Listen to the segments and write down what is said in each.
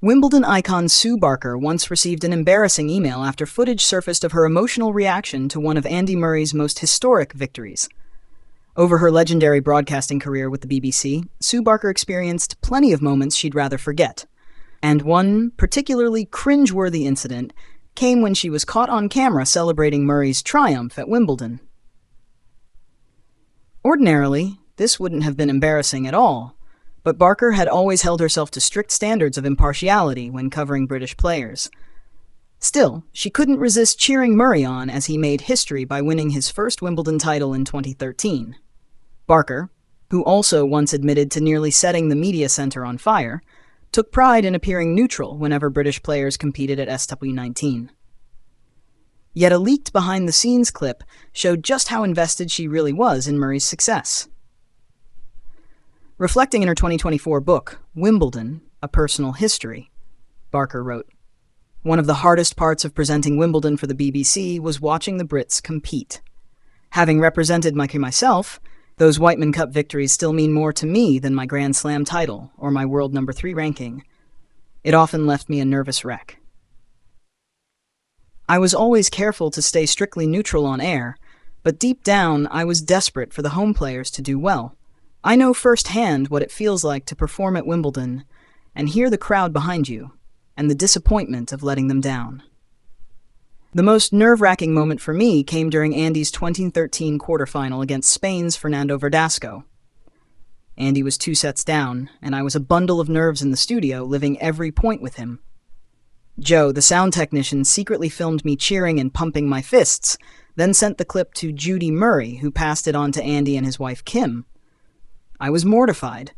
Wimbledon icon Sue Barker once received an embarrassing email after footage surfaced of her emotional reaction to one of Andy Murray's most historic victories. Over her legendary broadcasting career with the BBC, Sue Barker experienced plenty of moments she'd rather forget. And one particularly cringe-worthy incident came when she was caught on camera celebrating Murray's triumph at Wimbledon. Ordinarily, this wouldn't have been embarrassing at all, but Barker had always held herself to strict standards of impartiality when covering British players. Still, she couldn't resist cheering Murray on as he made history by winning his first Wimbledon title in 2013. Barker, who also once admitted to nearly setting the media center on fire, took pride in appearing neutral whenever British players competed at SW19. Yet a leaked behind-the-scenes clip showed just how invested she really was in Murray's success. Reflecting in her 2024 book, Wimbledon, A Personal History, Barker wrote, "One of the hardest parts of presenting Wimbledon for the BBC was watching the Brits compete. Having represented myself, those Whiteman Cup victories still mean more to me than my Grand Slam title or my world number 3 ranking. It often left me a nervous wreck. I was always careful to stay strictly neutral on air, but deep down I was desperate for the home players to do well. I know firsthand what it feels like to perform at Wimbledon and hear the crowd behind you, and the disappointment of letting them down. The most nerve-wracking moment for me came during Andy's 2013 quarterfinal against Spain's Fernando Verdasco. Andy was 2 sets down, and I was a bundle of nerves in the studio, living every point with him. Joe, the sound technician, secretly filmed me cheering and pumping my fists, then sent the clip to Judy Murray, who passed it on to Andy and his wife Kim. I was mortified,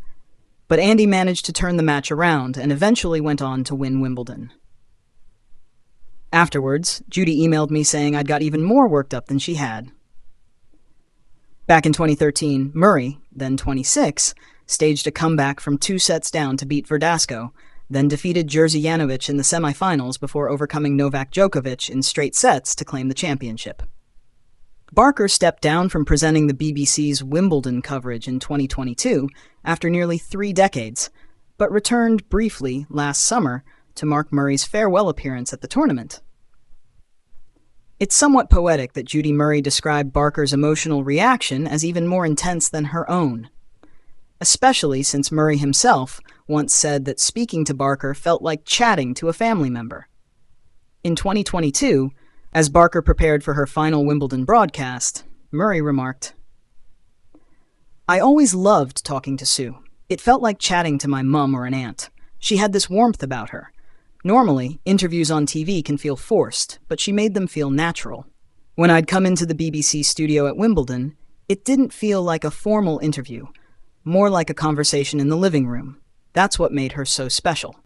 but Andy managed to turn the match around and eventually went on to win Wimbledon. Afterwards, Judy emailed me saying I'd got even more worked up than she had. Back in 2013, Murray, then 26, staged a comeback from 2 sets down to beat Verdasco, then defeated Jerzy Janowicz in the semifinals before overcoming Novak Djokovic in straight sets to claim the championship. Barker stepped down from presenting the BBC's Wimbledon coverage in 2022 after nearly 3 decades, but returned briefly last summer to mark Murray's farewell appearance at the tournament. It's somewhat poetic that Judy Murray described Barker's emotional reaction as even more intense than her own, especially since Murray himself once said that speaking to Barker felt like chatting to a family member. In 2022, as Barker prepared for her final Wimbledon broadcast, Murray remarked, "I always loved talking to Sue. It felt like chatting to my mum or an aunt. She had this warmth about her. Normally, interviews on TV can feel forced, but she made them feel natural. When I'd come into the BBC studio at Wimbledon, it didn't feel like a formal interview, more like a conversation in the living room. That's what made her so special."